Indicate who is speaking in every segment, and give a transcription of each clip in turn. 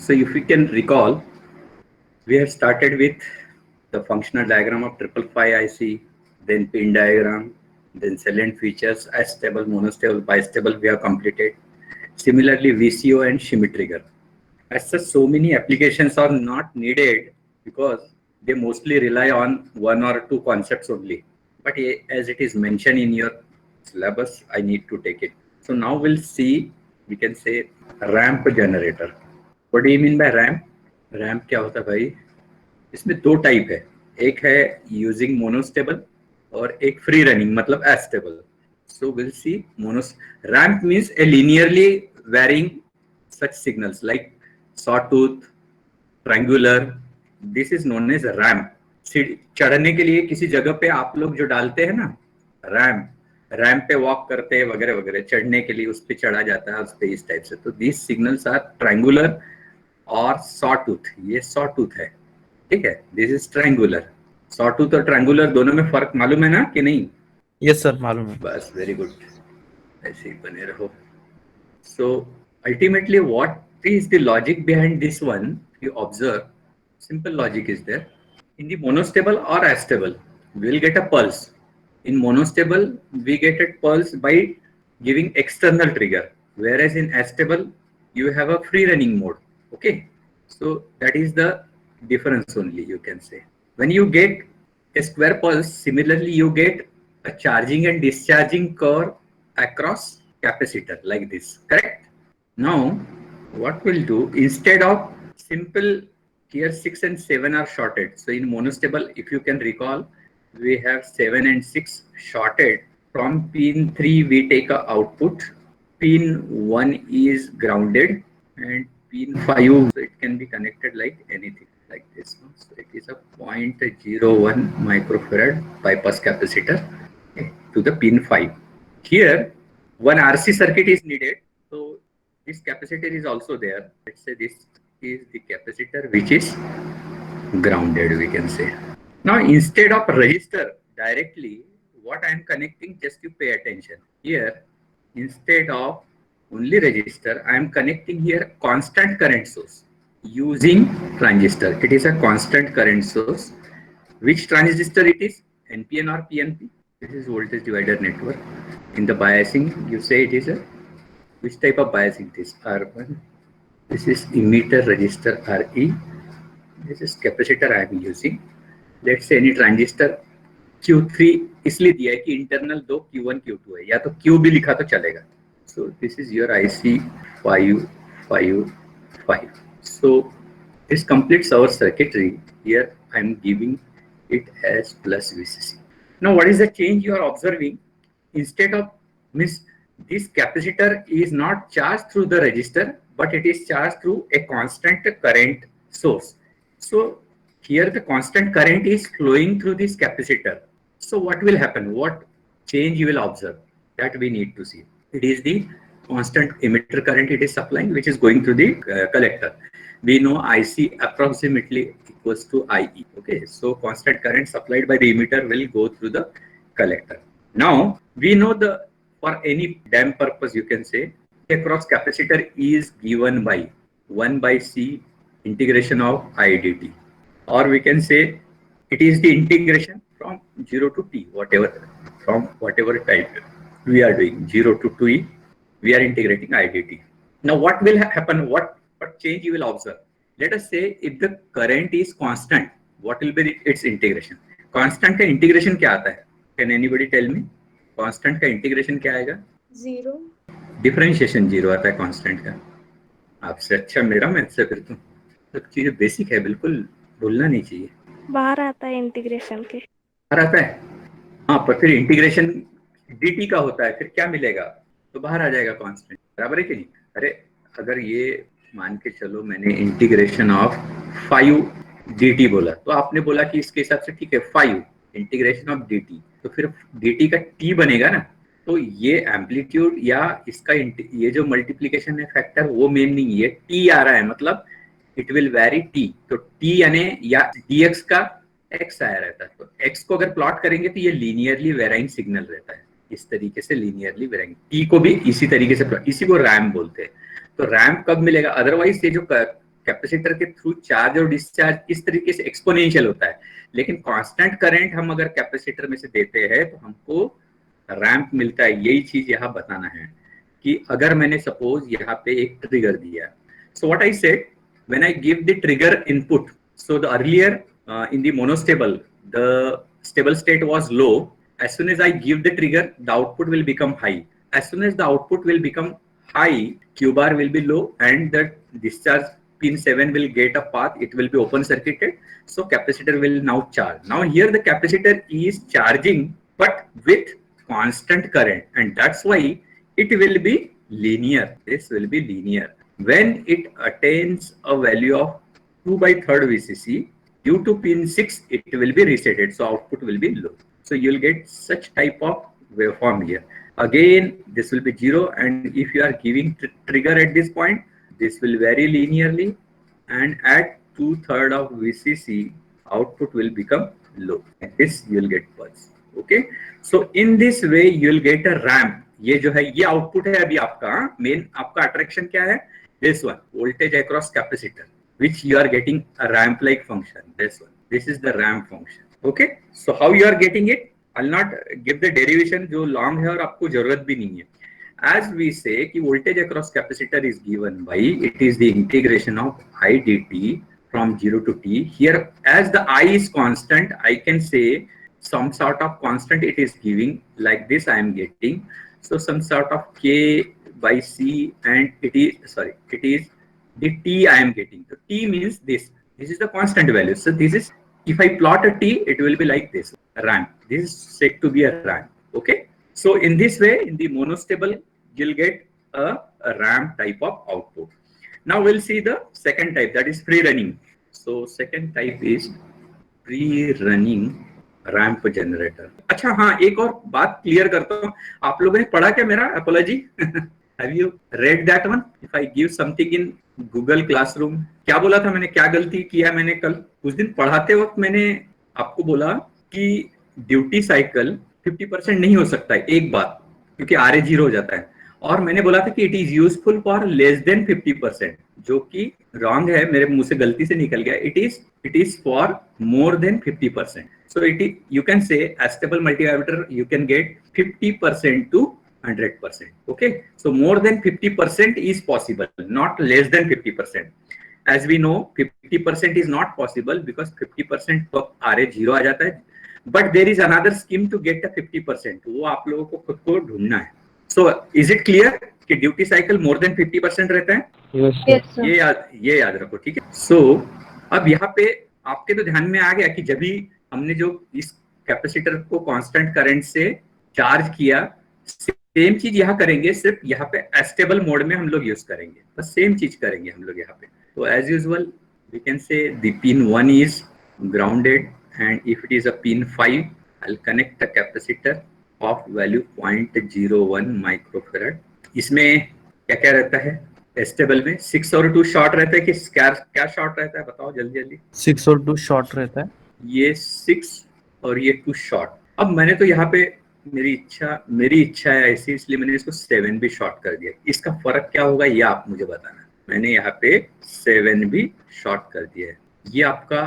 Speaker 1: So if you can recall, we have started with the functional diagram of 555 IC, then pin diagram, then salient features, astable, monostable, bistable we have completed. Similarly, VCO and shimmy trigger. As such, so many applications are not needed because they mostly rely on one or two concepts only. But as it is mentioned in your syllabus, I need to take it. So now we'll see, we can say ramp generator. What do you mean by ramp? Ramp क्या होता है भाई? इसमें दो type है, एक है using monostable और एक फ्री रनिंग मतलब astable. So will see monos ramp means a linearly varying such signals like sawtooth, triangular. This is known as ramp. चढ़ने के लिए किसी जगह पे आप लोग जो डालते हैं ना रैम्प, रैम्प पे वॉक करते हैं वगैरह वगैरह, चढ़ने के लिए उस पे चढ़ा जाता है उस पे इस टाइप से. तो दिस सिग्नल्स आर ट्रायंगुलर और सॉटूथ. ये सॉटूथ है, ठीक है. This is triangular. सॉटूथ और ट्रायंगुलर दोनों में फर्क मालूम है ना कि नहीं?
Speaker 2: यस सर मालूम है.
Speaker 1: बस वेरी गुड, ऐसे ही बने रहो. सो ultimately what is the logic behind this one? You observe, simple logic is there. In the monostable or astable, we will get a pulse. In monostable, we get a pulse by giving external trigger, whereas in astable, you have a free running mode. Okay, so that is the difference only, you can say. When you get a square pulse, similarly you get a charging and discharging curve across capacitor like this, correct? Now, what we'll do, instead of simple, here 6 and 7 are shorted. So in monostable, if you can recall, we have 7 and 6 shorted. From pin 3, we take a output. Pin 1 is grounded and pin 5, so it can be connected like anything like this. So it is a 0.01 microfarad bypass capacitor to the pin 5. Here, one RC circuit is needed. So this capacitor is also there. Let's say this is the capacitor which is grounded, we can say. Now instead of resistor directly, what I am connecting, just you pay attention here, instead of only resistor, I am connecting here constant current source using transistor. It is a constant current source. Which transistor it is? NPN or PNP? This is voltage divider network. In the biasing, you say it is a, which type of biasing it is? R1. This is emitter resistor RE. This is capacitor I am using. Let's say any transistor Q3 इसलिए दिया है कि internal दो Q1 Q2 है, या तो Q भी लिखा तो चलेगा. So this is your IC 555. So this completes our circuitry. Here I am giving it as plus VCC. Now what is the change you are observing? Instead of this capacitor is not charged through the resistor, but it is charged through a constant current source. So here the constant current is flowing through this capacitor. So what will happen? What change you will observe? That we need to see. It is the constant emitter current it is supplying, which is going through the collector. We know IC approximately equals to IE. Okay, so constant current supplied by the emitter will go through the collector. Now we know the, for any damp purpose, you can say across capacitor is given by 1 by C integration of I dt, or we can say it is the integration from 0 to t, whatever, from whatever type we are doing, 0 to 2e, we are integrating I dt. Now what will happen? What change you will observe? Let us say if the current is constant, what will be its integration? Constant का integration क्या आता है? Can anybody tell me? Constant का integration क्या आएगा?
Speaker 3: Zero.
Speaker 1: Differentiation zero आता है constant का. आपसे अच्छा मेरा मैथ से, फिर तो सब चीजें बेसिक है, बिल्कुल भूलना नहीं चाहिए.
Speaker 3: बाहर आता है इंटीग्रेशन के.
Speaker 1: बाहर आता है, हाँ, पर फिर इंटीग्रेशन dt का होता है, फिर क्या मिलेगा? तो बाहर आ जाएगा कांस्टेंट, बराबर है कि नहीं? अरे अगर ये मान के चलो मैंने इंटीग्रेशन ऑफ 5 dt बोला, तो आपने बोला कि इसके हिसाब से ठीक है 5 इंटीग्रेशन ऑफ dt, तो फिर dt का t बनेगा ना. तो ये एम्पलीट्यूड या इसका ये जो मल्टीप्लीकेशन है फैक्टर, वो मेन नहीं है, टी आ रहा है मतलब इट विल वेरी टी. तो टी यानी या dx का x आया रहता है. तो x को अगर प्लॉट करेंगे तो ये लीनियरली वेराइंग सिग्नल रहता है, इस तरीके से लीनियरली वेराइंग. टी को भी इसी तरीके से, इसी को रैम्प बोलते हैं. तो रैम्प कब मिलेगा? अदरवाइज ये जो कैपेसिटर के थ्रू चार्ज और डिस्चार्ज इस तरीके से एक्सपोनेंशियल होता है, लेकिन कांस्टेंट करंट हम अगर कैपेसिटर में से देते हैं तो हमको रैंप मिलता है। यही चीज यहाँ बताना है कि अगर मैंने सपोज यहाँ पे एक ट्रिगर दिया, so what I said, when I give the trigger input, so the earlier in the monostable, the stable state was low. As soon as I give the trigger, the output will become high. As soon as the output will become high, Q bar will be low and the discharge pin 7 will get a path. It will be open circuited. So capacitor will now charge. Now here the capacitor is charging but with constant current, and that's why it will be linear. This will be linear. When it attains a value of 2/3 VCC, due to pin 6 it will be resetted, so output will be low. So you'll get such type of waveform here. Again this will be 0, and if you are giving trigger at this point, this will vary linearly, and at 2/3 of VCC output will become low. Like this you'll get pulse. Okay, so in this way you'll get a ramp. ये जो है ये output है अभी आपका main, आपका attraction क्या है, this one, voltage across capacitor, which you are getting a ramp like function. This one, this is the ramp function. Okay, so how you are getting it, I'll not give the derivation जो long है और आपको जरूरत भी नहीं है. As we say कि voltage across capacitor is given by, it is the integration of I dt from 0 to t. Here as the I is constant, I can say some sort of constant it is giving like this. I am getting so some sort of k by c, and it is the t I am getting. So t means this is the constant value. So this is, if I plot a t, it will be like this, a ramp. This is said to be a ramp. Okay, so in this way, in the monostable you'll get a ramp type of output. Now we'll see the second type, that is free running. So second type is free running ramp generator. अच्छा हाँ, एक और बात clear करता हूँ, आप लोगों ने पढ़ा क्या मेरा apology? Have you read that one? If I give something in Google classroom, क्या बोला था मैंने, क्या गलती किया मैंने कल उस दिन पढ़ाते वक्त? मैंने आपको बोला कि ड्यूटी साइकिल 50% नहीं हो सकता है, एक बात, क्योंकि RA 0 हो जाता है, और मैंने बोला था कि it is useful for less than 50%, जो कि रॉन्ग है, मेरे मुंह से गलती से निकल गया. It is for more than 50%. So you can say as stable multivibrator you can get 50% to 100%. Okay, so more than 50% is possible, not less than 50%. As we know 50% is not possible because 50% तो RA 0 आ जाता है. But there is another scheme to get a 50%. वो आप लोगों को खुद को ढूंढना है. So is it clear कि ड्यूटी साइकिल मोर देन 50% रहता है?
Speaker 2: Yes, sir.
Speaker 1: ये याद रखो, ठीक है. So अब यहाँ पे आपके तो ध्यान में आ गया कि जब भी हमने जो इस कैपेसिटर को कांस्टेंट करंट से चार्ज किया, सेम चीज यहाँ करेंगे, सिर्फ यहाँ पे एस्टेबल मोड में हम लोग यूज करेंगे, बस सेम चीज करेंगे हम लोग यहाँ पे. तो as usual we can say the pin 1 is grounded, and if it is a pin 5 I will connect the capacitor of value 0.01 microfarad. इसमें क्या क्या रहता है एस्टेबल में? 6 और 2 शॉर्ट रहता है कि क्या शॉर्ट रहता है, बताओ जल्दी जल्दी.
Speaker 2: 6 और 2 शॉर्ट रहता है.
Speaker 1: ये 6 और ये 2 शॉर्ट. अब मैंने तो यहाँ पे मेरी इच्छा है ऐसी, इसलिए मैंने इसको 7 भी शॉर्ट कर दिया. इसका फर्क क्या होगा ये आप मुझे बताना. मैंने यहाँ पे 7 भी शॉर्ट कर दिया है. ये आपका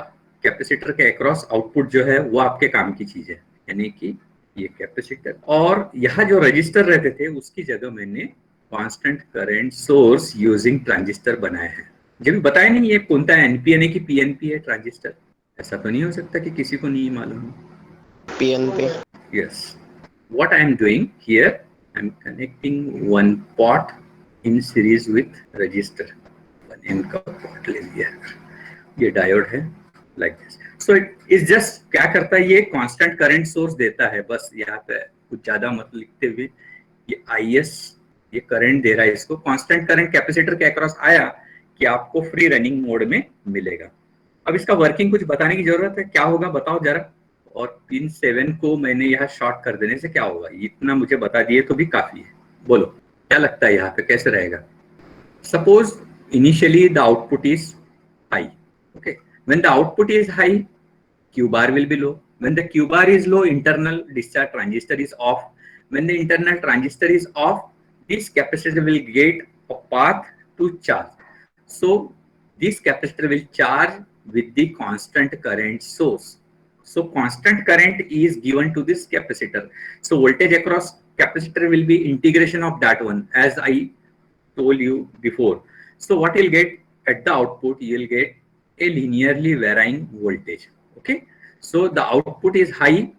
Speaker 1: कैपेसिटर के अक्रॉस आउटपुट जो है वो आपके काम की चीज है, यानी कि ये कैपेसिटर और यहाँ जो रजिस्टर रहते थे उसकी जगह मैंने constant current source using transistor बनाया है. जब बताया नहीं ये कौन सा NPN है कि PNP है ट्रांजिस्टर, ऐसा तो नहीं हो सकता कि किसी को नहीं मालूम. PNP. Yes. What I am doing here, I am connecting one pot in series with resistor. One N का pot ले लिया. ये डायोड है like this. So it is just क्या करता है, ये constant current source देता है, बस यहाँ पे कुछ ज्यादा मत लिखते हुए. ये IS ये करंट दे रहा है, इसको कांस्टेंट करंट कैपेसिटर के अक्रॉस आया कि आपको फ्री रनिंग मोड में मिलेगा. अब इसका वर्किंग कुछ बताने की जरूरत है, क्या होगा बताओ जरा. और पिन 7 को मैंने यहाँ शॉर्ट कर देने से क्या होगा, इतना मुझे बता दिए तो भी काफी है. बोलो क्या लगता है यहाँ पे कैसे रहेगा. Suppose initially the output is high. Okay, when the output is high Q bar will be low. When the Q bar is low, internal discharge transistor is off. When the internal transistor is off, this capacitor will get a path to charge. So this capacitor will charge with the constant current source. So constant current is given to this capacitor. So voltage across capacitor will be integration of that one, as I told you before. So what you'll get at the output, you'll get a linearly varying voltage. Okay. So the output is high.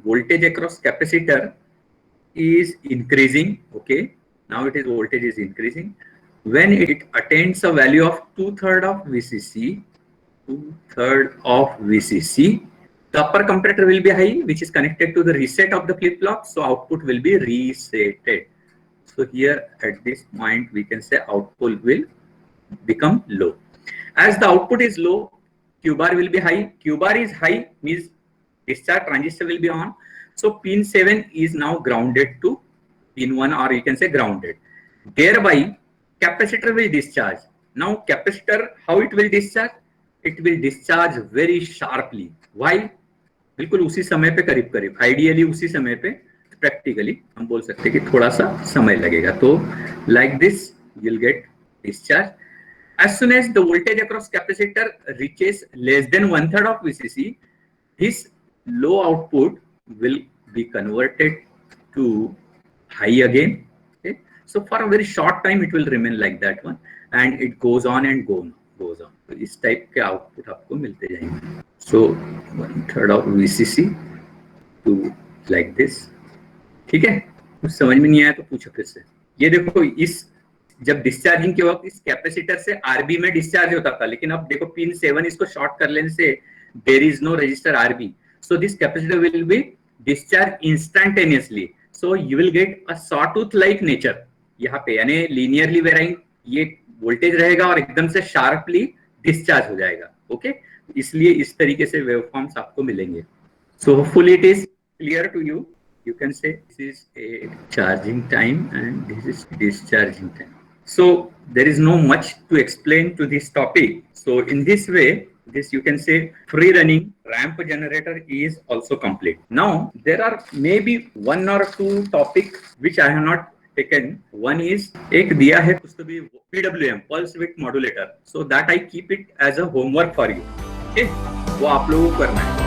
Speaker 1: Voltage across capacitor is increasing. Okay. Now it is voltage is increasing. When it attains a value of 2/3 of VCC, the upper comparator will be high, which is connected to the reset of the flip-flop. So output will be resetted. So here at this point, we can say output will become low. As the output is low, Q bar will be high. Q bar is high means discharge transistor will be on. So pin 7 is now grounded to pin 1, or you can say grounded. Thereby, capacitor will discharge. Now capacitor, how it will discharge? It will discharge very sharply. Why? बिल्कुल उसी समय पे करीब ideally उसी समय पे, practically हम बोल सकते हैं कि थोड़ा सा समय लगेगा. तो like this you'll get discharge. As soon as the voltage across capacitor reaches less than 1/3 of VCC, this low output will be converted to high again. Okay, so for a very short time it will remain like that one, and it goes on and goes on. तो इस type के output आपको मिलते जाएंगे. सो 1/3 of VCC to like this. ठीक है, कुछ समझ में नहीं आया तो पूछो फिर से. ये देखो, इस जब डिस्चार्जिंग के वक्त इस कैपेसिटर से आरबी में डिस्चार्ज होता था, लेकिन अब देखो पिन 7 इसको शॉर्ट कर लेने से there is no resistor RB. So this capacitor will be discharge instantaneously. So you will get a sawtooth like nature यहाँ पे, यानी लीनियरली वेराइंग ये वोल्टेज रहेगा और एकदम से शार्पली डिस्चार्ज हो जाएगा. ओके, इसलिए इस तरीके से वेवफॉर्म्स आपको मिलेंगे. So hopefully it is clear to you. You can say this is a charging time and this is discharging time. So there is no much to explain to this topic. So in this way, this you can say free running ramp generator is also complete. Now there are maybe one or two topics which I have not taken. One is एक दिया है कुछ तो भी PWM pulse width modulator. So that I keep it as a homework for you. Okay, वो आप लोगों को करना है.